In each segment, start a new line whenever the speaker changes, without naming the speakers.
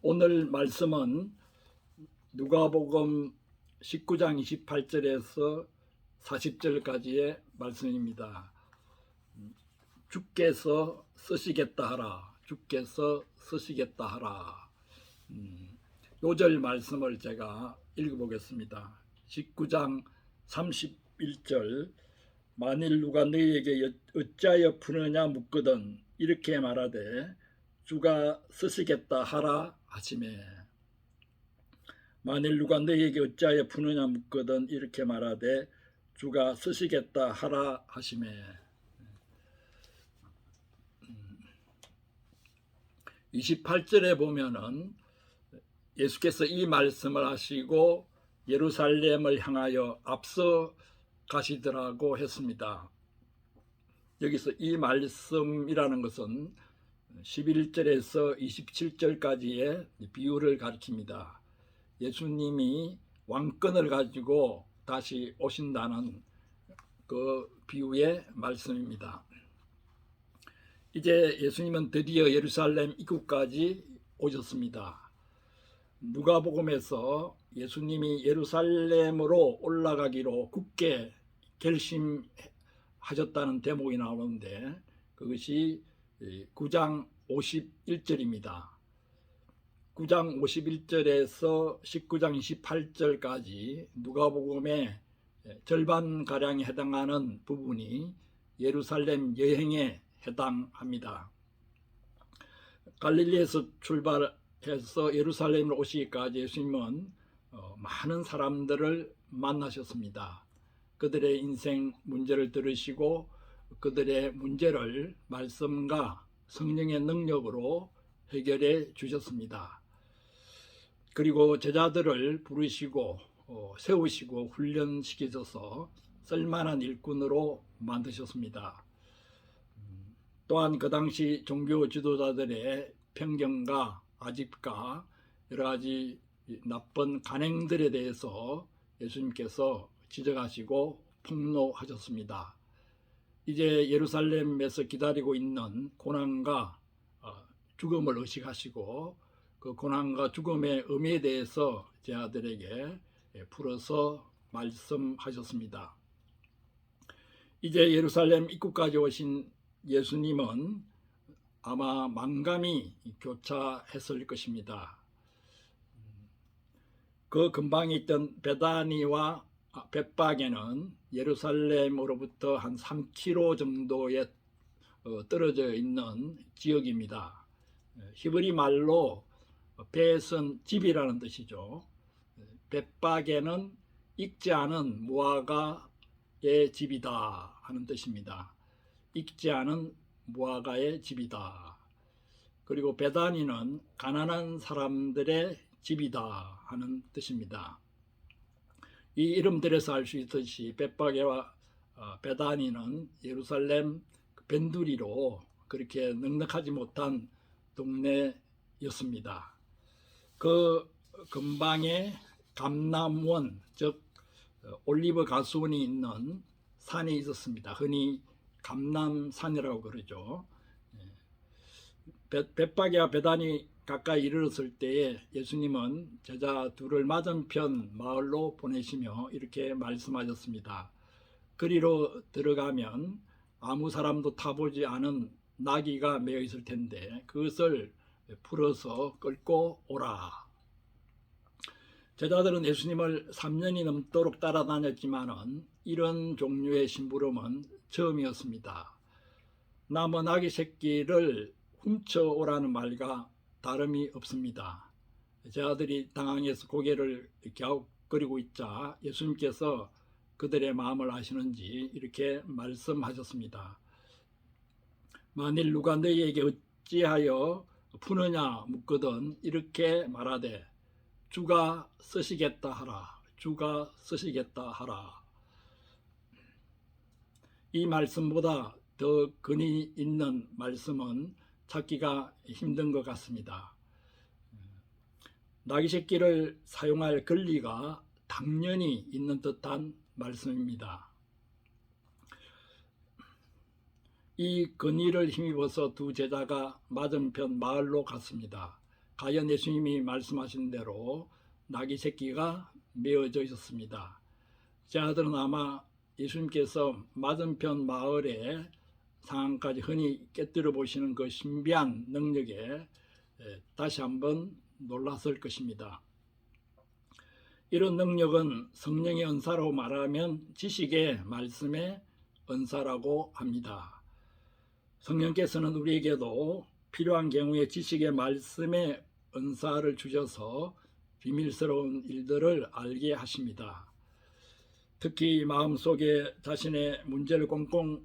오늘 말씀은 누가복음 19장 28절에서 40절까지의 말씀입니다. 주께서 쓰시겠다 하라. 주께서 쓰시겠다 하라. 요절 말씀을 제가 읽어보겠습니다. 19장 31절 만일 누가 너희에게 어찌하여 푸느냐 묻거든 이렇게 말하되 주가 쓰시겠다 하라 하시매. 만일 누가 너희에게 어찌하여 푸느냐 묻거든 이렇게 말하되 주가 쓰시겠다 하라 하시매. 28절에 보면은 예수께서 이 말씀을 하시고 예루살렘을 향하여 앞서 가시더라고 했습니다. 여기서 이 말씀이라는 것은 11절에서 27절까지의 비유를 가리킵니다. 예수님이 왕권을 가지고 다시 오신다는 그 비유의 말씀입니다. 이제 예수님은 드디어 예루살렘 입구까지 오셨습니다. 누가복음에서 예수님이 예루살렘으로 올라가기로 굳게 결심하셨다는 대목이 나오는데 그것이 9장 51절입니다. 9장 51절에서 19장 28절까지 누가복음의 절반가량에 해당하는 부분이 예루살렘 여행에 해당합니다. 갈릴리에서 출발해서 예루살렘으로 오시기까지 예수님은 많은 사람들을 만나셨습니다. 그들의 인생 문제를 들으시고 그들의 문제를 말씀과 성령의 능력으로 해결해 주셨습니다. 그리고 제자들을 부르시고 세우시고 훈련시키셔서 쓸만한 일꾼으로 만드셨습니다. 또한 그 당시 종교 지도자들의 편견과 아집과 여러 가지 나쁜 간행들에 대해서 예수님께서 지적하시고 폭로하셨습니다. 이제 예루살렘에서 기다리고 있는 고난과 죽음을 의식하시고 그 고난과 죽음의 의미에 대해서 제자들에게 풀어서 말씀하셨습니다. 이제 예루살렘 입구까지 오신 예수님은 아마 만감이 교차했을 것입니다. 그 근방에 있던 베다니와 벳박에는 예루살렘으로부터 한 3km 정도에 떨어져 있는 지역입니다. 히브리 말로 벳은 집이라는 뜻이죠. 벳박에는 익지 않은 무화과의 집이다 하는 뜻입니다. 익지 않은 무화과의 집이다. 그리고 베다니는 가난한 사람들의 집이다 하는 뜻입니다. 이 이름들에서 알 수 있듯이 벳박에와 베다니는 예루살렘 변두리로 그렇게 넉넉하지 못한 동네였습니다. 그 근방에 감람원, 즉 올리브 가수원이 있는 산이 있었습니다. 흔히 감람산이라고 그러죠. 벳박이와 베다니 가까이 이르렀을 때에 예수님은 제자 둘을 맞은편 마을로 보내시며 이렇게 말씀하셨습니다. 그리로 들어가면 아무 사람도 타보지 않은 나귀가 매어 있을 텐데 그것을 풀어서 끌고 오라. 제자들은 예수님을 3년이 넘도록 따라다녔지만은 이런 종류의 심부름은 처음이었습니다. 남은 아기 새끼를 훔쳐오라는 말과 다름이 없습니다. 제자들이 당황해서 고개를 갸웃거리고 있자 예수님께서 그들의 마음을 아시는지 이렇게 말씀하셨습니다. 만일 누가 너희에게 어찌하여 푸느냐 묻거든 이렇게 말하되 주가 쓰시겠다 하라. 주가 쓰시겠다 하라. 이 말씀보다 더 근이 있는 말씀은 찾기가 힘든 것 같습니다. 나귀 새끼를 사용할 권리가 당연히 있는 듯한 말씀입니다. 이 건의를 힘입어서 두 제자가 맞은편 마을로 갔습니다. 과연 예수님이 말씀하신 대로 나귀 새끼가 메어져 있었습니다. 제 아들은 아마 예수님께서 맞은편 마을의 상황까지 흔히 깨뜨려 보시는 그 신비한 능력에 다시 한번 놀랐을 것입니다. 이런 능력은 성령의 은사로 말하면 지식의 말씀의 은사라고 합니다. 성령께서는 우리에게도 필요한 경우에 지식의 말씀의 은사를 주셔서 비밀스러운 일들을 알게 하십니다. 특히 마음속에 자신의 문제를 꽁꽁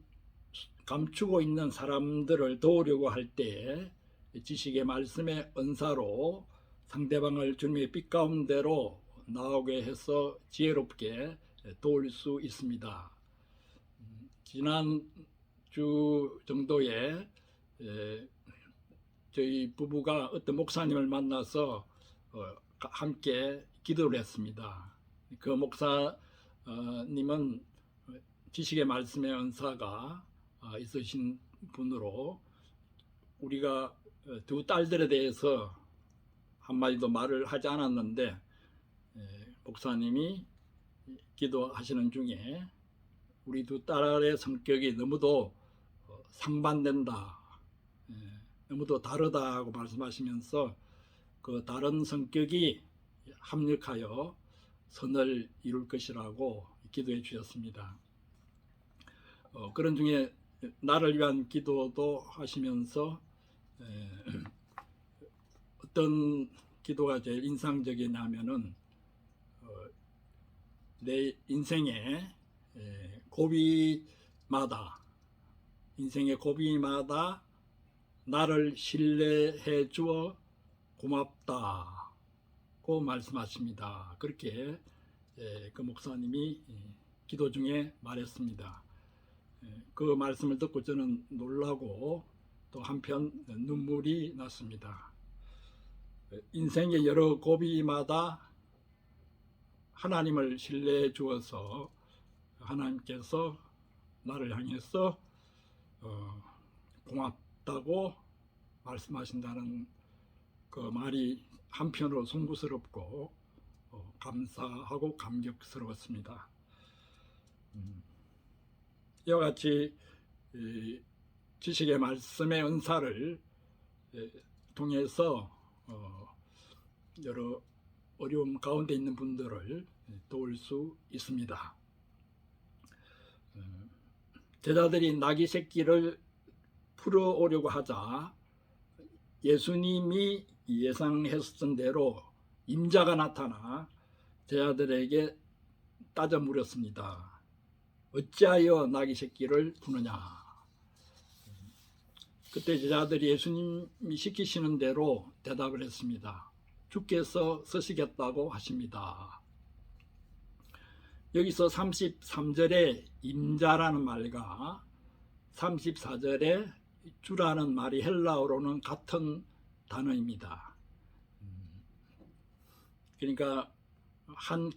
감추고 있는 사람들을 도우려고 할 때 지식의 말씀의 은사로 상대방을 주님의 빛 가운데로 나오게 해서 지혜롭게 도울 수 있습니다. 지난 주 정도에 저희 부부가 어떤 목사님을 만나서 함께 기도를 했습니다. 그 목사님은 지식의 말씀의 은사가 있으신 분으로 우리가 두 딸들에 대해서 한마디도 말을 하지 않았는데 목사님이 기도하시는 중에 우리 두 딸의 성격이 너무도 상반된다, 너무도 다르다고 말씀하시면서 그 다른 성격이 합력하여 선을 이룰 것이라고 기도해 주셨습니다. 그런 중에 나를 위한 기도도 하시면서 어떤 기도가 제일 인상적이냐면은 내 인생의 고비마다 나를 신뢰해 주어 고맙다고 말씀하십니다. 그렇게 그 목사님이 기도 중에 말했습니다. 그 말씀을 듣고 저는 놀라고 또 한편 눈물이 났습니다. 인생의 여러 고비마다 하나님을 신뢰해 주어서 하나님께서 나를 향해서 고맙다고 말씀하신다는 그 말이 한편으로 송구스럽고 감사하고 감격스러웠습니다. 이와 같이 지식의 말씀의 은사를 통해서 여러 어려움 가운데 있는 분들을 도울 수 있습니다. 제자들이 나귀 새끼를 풀어오려고 하자 예수님이 예상했던 대로 임자가 나타나 제자들에게 따져 물었습니다. 어찌하여 나귀 새끼를 푸느냐? 그때 제자들이 예수님이 시키시는 대로 대답을 했습니다. 주께서 쓰시겠다고 하십니다. 여기서 33절에 임자라는 말과 34절에 주라는 말이 헬라어로는 같은 단어입니다. 그러니까 한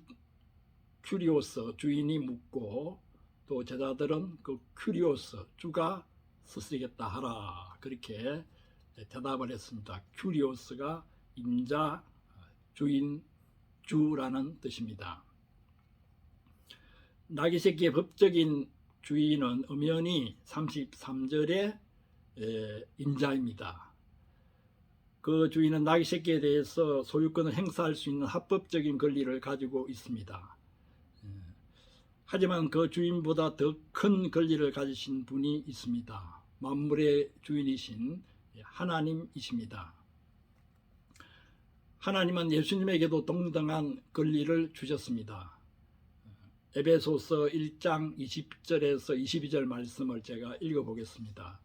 큐리오스 주인이 묻고 또 제자들은 그 큐리오스 주가 쓰시겠다 하라 그렇게 대답을 했습니다. 큐리오스가 임자, 주인, 주라는 뜻입니다. 나귀 새끼의 법적인 주인은 엄연히 33절의 임자입니다. 그 주인은 나귀 새끼에 대해서 소유권을 행사할 수 있는 합법적인 권리를 가지고 있습니다. 하지만 그 주인보다 더 큰 권리를 가지신 분이 있습니다. 만물의 주인이신 하나님이십니다. 하나님은 예수님에게도 동등한 권리를 주셨습니다. 에베소서 1장 20절에서 22절 말씀을 제가 읽어보겠습니다.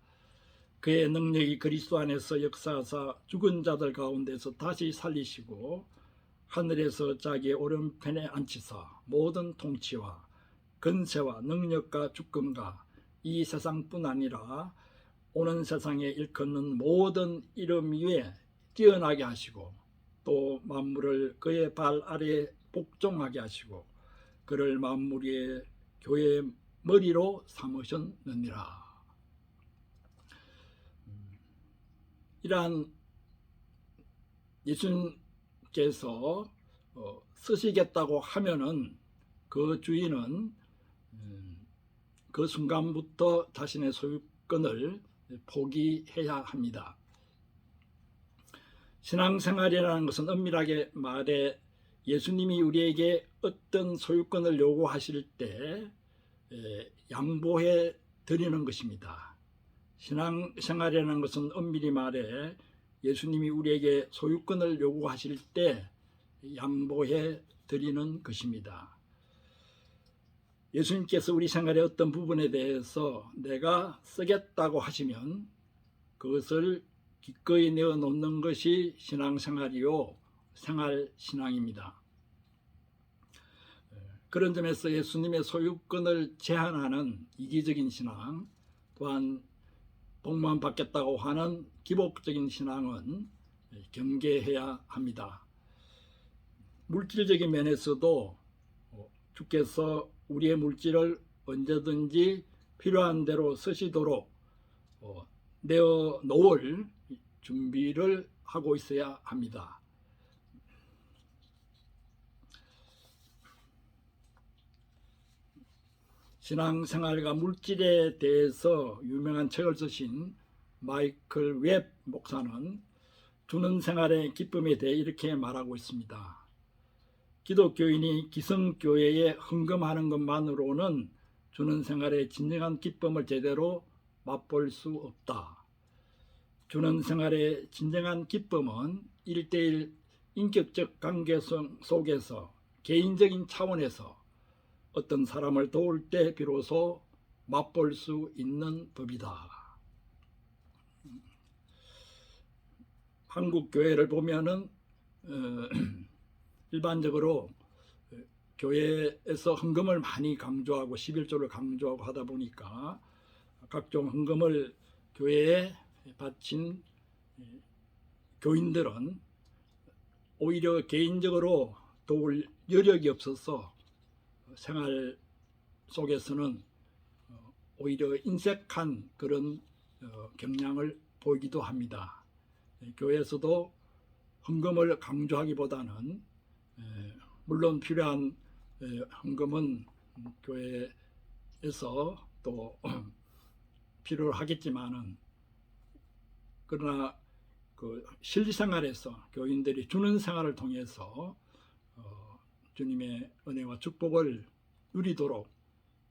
그의 능력이 그리스도 안에서 역사하사 죽은 자들 가운데서 다시 살리시고 하늘에서 자기의 오른편에 앉히사 모든 통치와 근세와 능력과 주권과 이 세상뿐 아니라 오는 세상에 일컫는 모든 이름 위에 뛰어나게 하시고 또 만물을 그의 발 아래에 복종하게 하시고 그를 만물 위에 교회의 머리로 삼으셨느니라. 이러한 예수님께서 쓰시겠다고 하면은 그 주인은 그 순간부터 자신의 소유권을 포기해야 합니다. 신앙생활이라는 것은 엄밀하게 말해 예수님이 우리에게 어떤 소유권을 요구하실 때 양보해 드리는 것입니다. 신앙생활이라는 것은 엄밀히 말해 예수님이 우리에게 소유권을 요구하실 때 양보해 드리는 것입니다. 예수님께서 우리 생활의 어떤 부분에 대해서 내가 쓰겠다고 하시면 그것을 기꺼이 내어놓는 것이 신앙생활이요 생활신앙입니다. 그런 점에서 예수님의 소유권을 제한하는 이기적인 신앙, 또한 복만 받겠다고 하는 기복적인 신앙은 경계해야 합니다. 물질적인 면에서도 주께서 우리의 물질을 언제든지 필요한 대로 쓰시도록 내어놓을 준비를 하고 있어야 합니다. 신앙생활과 물질에 대해서 유명한 책을 쓰신 마이클 웹 목사는 주는 생활의 기쁨에 대해 이렇게 말하고 있습니다. 기독교인이 기성교회에 헌금하는 것만으로는 주는 생활의 진정한 기쁨을 제대로 맛볼 수 없다. 주는 생활의 진정한 기쁨은 1:1 인격적 관계성 속에서 개인적인 차원에서 어떤 사람을 도울 때 비로소 맛볼 수 있는 법이다. 한국 교회를 보면은 일반적으로 교회에서 헌금을 많이 강조하고 11조를 강조하고 하다 보니까 각종 헌금을 교회에 바친 교인들은 오히려 개인적으로 도울 여력이 없어서 생활 속에서는 오히려 인색한 그런 경향을 보이기도 합니다. 교회에서도 헌금을 강조하기보다는 물론 필요한 헌금은 교회에서 또 필요로 하겠지만은 그러나 그 실생활에서 교인들이 주는 생활을 통해서 주님의 은혜와 축복을 누리도록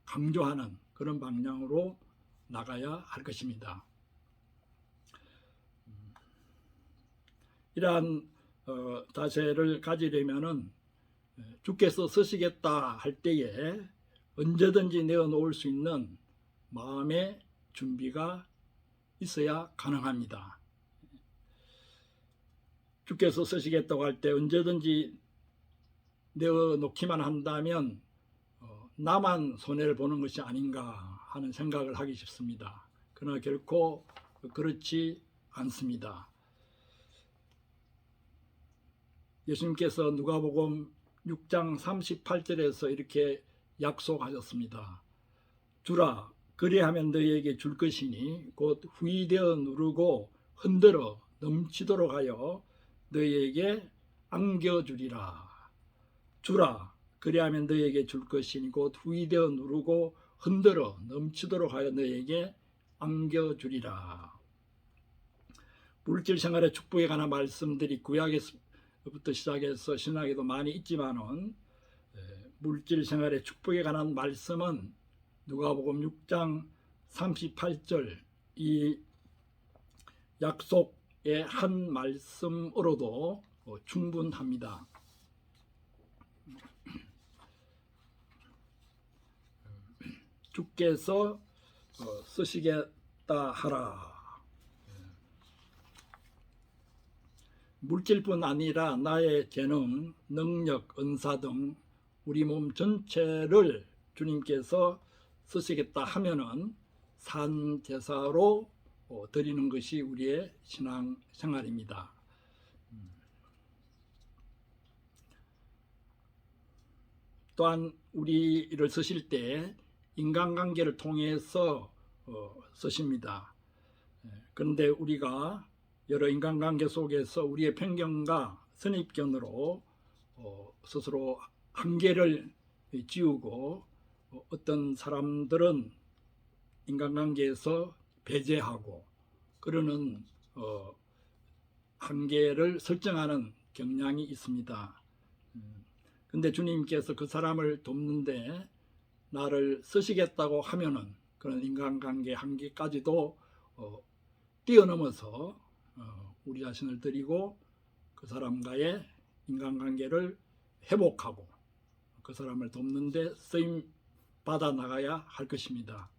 강조하는 그런 방향으로 나가야 할 것입니다. 이러한 자세를 가지려면은 주께서 쓰시겠다 할 때에 언제든지 내어놓을 수 있는 마음의 준비가 있어야 가능합니다. 주께서 쓰시겠다고 할 때 언제든지 내어놓기만 한다면 나만 손해를 보는 것이 아닌가 하는 생각을 하기 쉽습니다. 그러나 결코 그렇지 않습니다. 예수님께서 누가복음 6장 38절에서 이렇게 약속하셨습니다. 주라, 그리하면 너희에게 줄 것이니 곧 후이되어 누르고 흔들어 넘치도록 하여 너희에게 안겨주리라. 주라, 그리하면 너희에게 줄 것이니 곧 후이되어 누르고 흔들어 넘치도록 하여 너희에게 안겨주리라. 물질 생활의 축복에 관한 말씀들이 구약에서부터 시작해서 신약에도 많이 있지만은 물질 생활의 축복에 관한 말씀은 누가복음 6장 38절 이 약속의 한 말씀으로도 충분합니다. 주께서 쓰시겠다 하라. 물질뿐 아니라 나의 재능, 능력, 은사 등 우리 몸 전체를 주님께서 쓰시겠다 하면은 산 제사로 드리는 것이 우리의 신앙 생활입니다. 또한 우리를 쓰실 때 인간관계를 통해서 쓰십니다. 그런데 우리가 여러 인간관계 속에서 우리의 편견과 선입견으로 스스로 한계를 지우고 어떤 사람들은 인간관계에서 배제하고 그러는 한계를 설정하는 경향이 있습니다. 근데 주님께서 그 사람을 돕는데 나를 쓰시겠다고 하면은 그런 인간관계 한계까지도 뛰어넘어서 우리 자신을 드리고 그 사람과의 인간관계를 회복하고 그 사람을 돕는데 쓰임 받아 나가야 할 것입니다.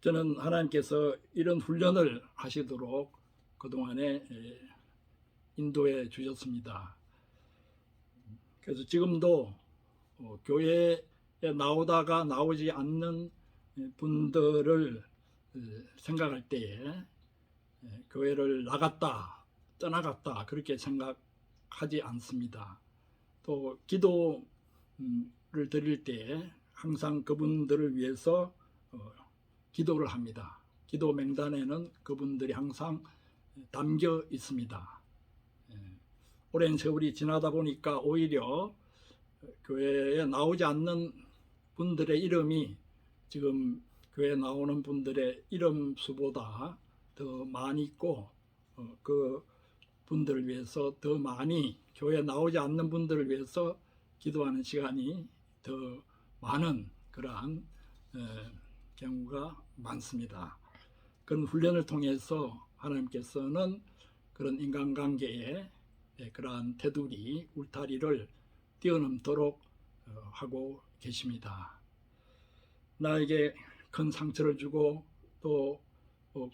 저는 하나님께서 이런 훈련을 하시도록 그동안에 인도해 주셨습니다. 그래서 지금도 교회에 나오다가 나오지 않는 분들을 생각할 때에 교회를 나갔다 떠나갔다 그렇게 생각하지 않습니다. 또 기도를 드릴 때 항상 그분들을 위해서 기도를 합니다. 기도 명단에는 그분들이 항상 담겨 있습니다. 오랜 세월이 지나다 보니까 오히려 교회에 나오지 않는 분들의 이름이 지금 교회에 나오는 분들의 이름 수보다 더 많이 있고 그 분들을 위해서 더 많이 교회에 나오지 않는 분들을 위해서 기도하는 시간이 더 많은 그러한 경우가 많습니다. 그런 훈련을 통해서 하나님께서는 그런 인간관계에 그러한 테두리, 울타리를 뛰어넘도록 하고 계십니다. 나에게 큰 상처를 주고 또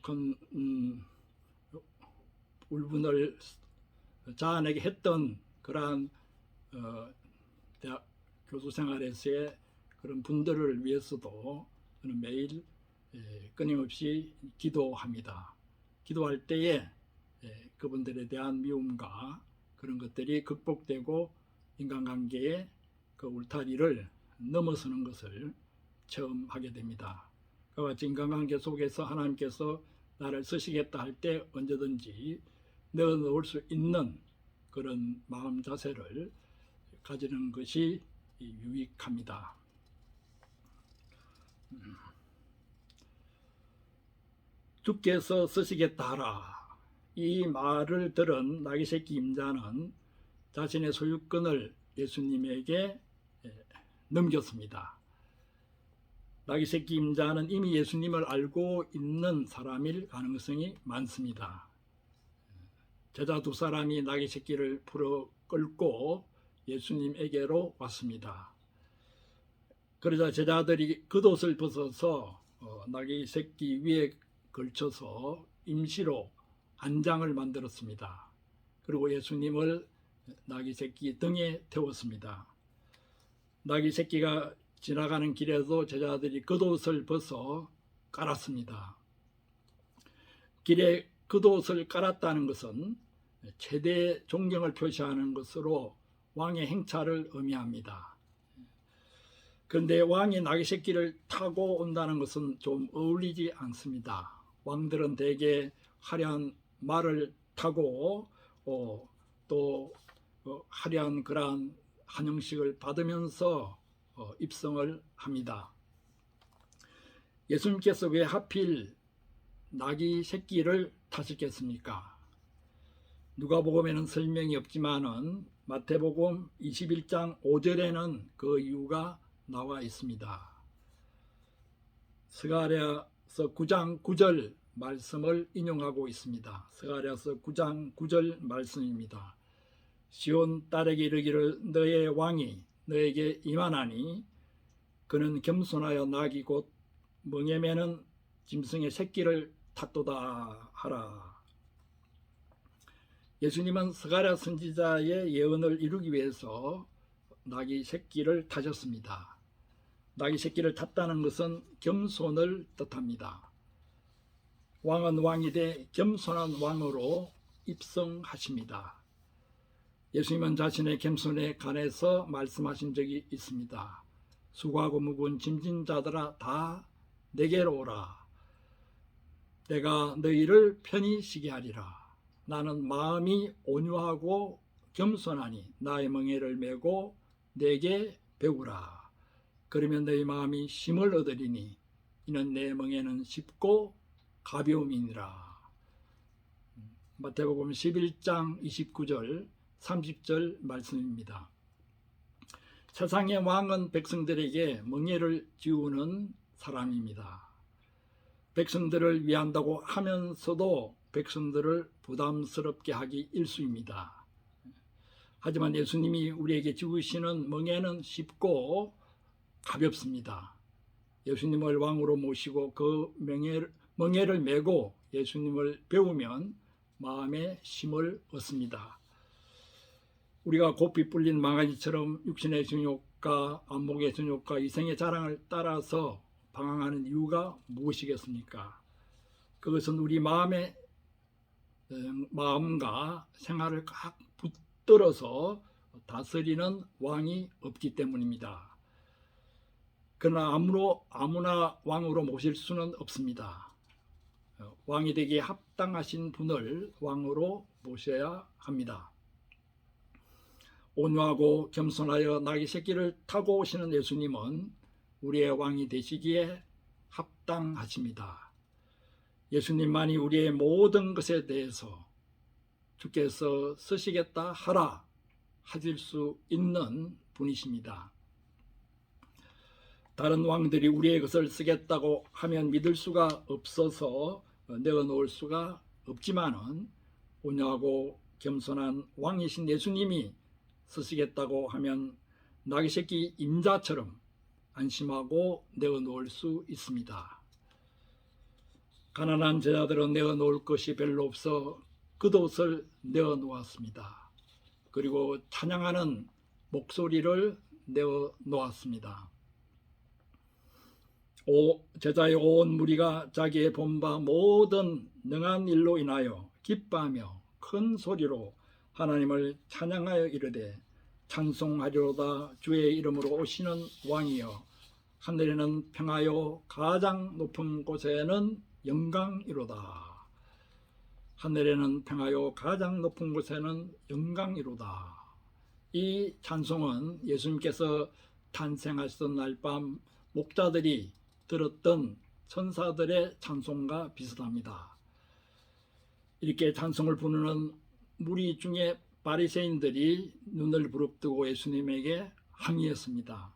큰 울분을 자아내게 했던 그러한 대학 교수 생활에서의 그런 분들을 위해서도 저는 매일 끊임없이 기도합니다. 기도할 때에 그분들에 대한 미움과 그런 것들이 극복되고 인간관계의 그 울타리를 넘어서는 것을 처음 하게 됩니다. 그와 같이 인간관계 속에서 하나님께서 나를 쓰시겠다 할 때 언제든지 넣어놓을 수 있는 그런 마음 자세를 가지는 것이 유익합니다. 주께서 쓰시겠다 하라. 이 말을 들은 나귀 새끼 임자는 자신의 소유권을 예수님에게 넘겼습니다. 나귀 새끼 임자는 이미 예수님을 알고 있는 사람일 가능성이 많습니다. 제자 두 사람이 나귀 새끼를 풀어 끌고 예수님에게로 왔습니다. 그러자 제자들이 겉옷을 벗어서 나귀 새끼 위에 걸쳐서 임시로 안장을 만들었습니다. 그리고 예수님을 나귀 새끼 등에 태웠습니다. 나귀 새끼가 지나가는 길에도 제자들이 겉옷을 벗어 깔았습니다. 길에 겉옷을 깔았다는 것은 최대 존경을 표시하는 것으로 왕의 행차를 의미합니다. 그런데 왕이 나귀 새끼를 타고 온다는 것은 좀 어울리지 않습니다. 왕들은 대개 화려한 말을 타고 또 화려한 그러한 환영식을 받으면서 입성을 합니다. 예수님께서 왜 하필 나귀 새끼를 타셨겠습니까? 누가복음에는 설명이 없지만은 마태복음 21장 5절에는 그 이유가 나와 있습니다. 스가랴서 9장 9절 말씀을 인용하고 있습니다. 스가랴서 9장 9절 말씀입니다. 시온 딸에게 이르기를 너의 왕이 너에게 임하나니 그는 겸손하여 나귀 곧 멍에 매는 짐승의 새끼를 탔도다 하라. 예수님은 스가랴 선지자의 예언을 이루기 위해서 나귀 새끼를 타셨습니다. 나귀 새끼를 탔다는 것은 겸손을 뜻합니다. 왕은 왕이되 겸손한 왕으로 입성하십니다. 예수님은 자신의 겸손에 관해서 말씀하신 적이 있습니다. 수고하고 무거운 짐진 자들아 다 내게로 오라. 내가 너희를 편히 쉬게 하리라. 나는 마음이 온유하고 겸손하니 나의 멍에를 메고 내게 배우라. 그러면 너희 마음이 쉼을 얻으리니 이는 내 멍에는 쉽고 가벼움이니라. 마태복음 11장 29절 30절 말씀입니다. 세상의 왕은 백성들에게 멍에를 지우는 사람입니다. 백성들을 위한다고 하면서도 백성들을 부담스럽게 하기 일쑤입니다. 하지만 예수님이 우리에게 지우시는 멍에는 쉽고 가볍습니다. 예수님을 왕으로 모시고 그 멍에를 메고 예수님을 배우면 마음의 쉼을 얻습니다. 우리가 고삐 뿔린 망아지처럼 육신의 정욕과 안목의 정욕과 이생의 자랑을 따라서 방황하는 이유가 무엇이겠습니까? 그것은 우리 마음과 생활을 꽉 붙들어서 다스리는 왕이 없기 때문입니다. 그러나 아무나 왕으로 모실 수는 없습니다. 왕이 되기에 합당하신 분을 왕으로 모셔야 합니다. 온유하고 겸손하여 나귀 새끼를 타고 오시는 예수님은 우리의 왕이 되시기에 합당하십니다. 예수님만이 우리의 모든 것에 대해서 주께서 쓰시겠다 하라 하실 수 있는 분이십니다. 다른 왕들이 우리의 것을 쓰겠다고 하면 믿을 수가 없어서 내어놓을 수가 없지만은 온유하고 겸손한 왕이신 예수님이 쓰시겠다고 하면 나귀 새끼 임자처럼 안심하고 내어놓을 수 있습니다. 가난한 제자들은 내어놓을 것이 별로 없어 겉옷을 내어놓았습니다. 그리고 찬양하는 목소리를 내어놓았습니다. 제자의 온 무리가 자기의 본바 모든 능한 일로 인하여 기뻐하며 큰 소리로 하나님을 찬양하여 이르되 찬송하리로다. 주의 이름으로 오시는 왕이여 하늘에는 평하여 가장 높은 곳에는 영광이로다. 하늘에는 평하여 가장 높은 곳에는 영광이로다. 이 찬송은 예수님께서 탄생하시던 날 밤 목자들이 들었던 천사들의 찬송과 비슷합니다. 이렇게 찬송을 부르는 무리 중에 바리새인들이 눈을 부릅뜨고 예수님에게 항의했습니다.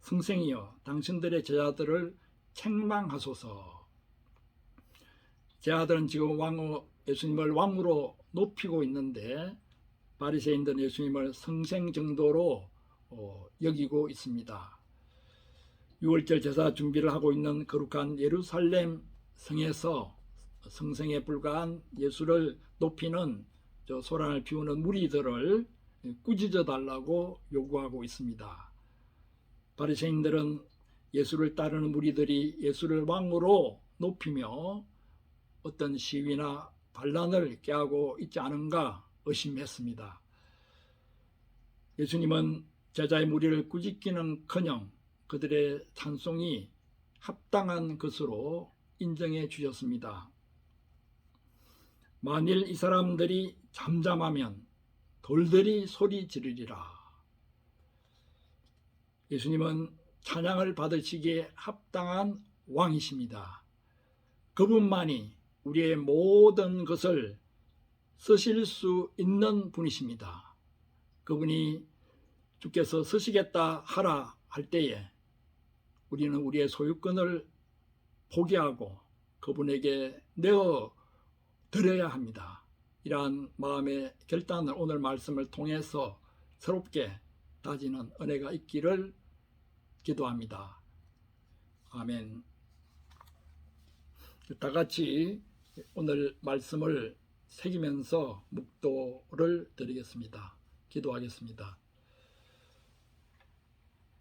선생이여, 당신들의 제자들을 책망하소서. 제자들은 지금 예수님을 왕으로 높이고 있는데 바리새인들은 예수님을 성생 정도로 여기고 있습니다. 6월절 제사 준비를 하고 있는 거룩한 예루살렘 성에서 성생에 불과한 예수를 높이는 소란을 피우는 무리들을 꾸짖어 달라고 요구하고 있습니다. 바리새인들은 예수를 따르는 무리들이 예수를 왕으로 높이며 어떤 시위나 반란을 깨하고 있지 않은가 의심했습니다. 예수님은 제자의 무리를 꾸짖기는커녕 그들의 찬송이 합당한 것으로 인정해 주셨습니다. 만일 이 사람들이 잠잠하면 돌들이 소리 지르리라. 예수님은 찬양을 받으시기에 합당한 왕이십니다. 그분만이 우리의 모든 것을 쓰실 수 있는 분이십니다. 그분이 주께서 쓰시겠다 하라 할 때에 우리는 우리의 소유권을 포기하고 그분에게 내어 드려야 합니다. 이러한 마음의 결단을 오늘 말씀을 통해서 새롭게 다지는 은혜가 있기를 기도합니다. 아멘. 다 같이 오늘 말씀을 새기면서 묵도를 드리겠습니다. 기도하겠습니다.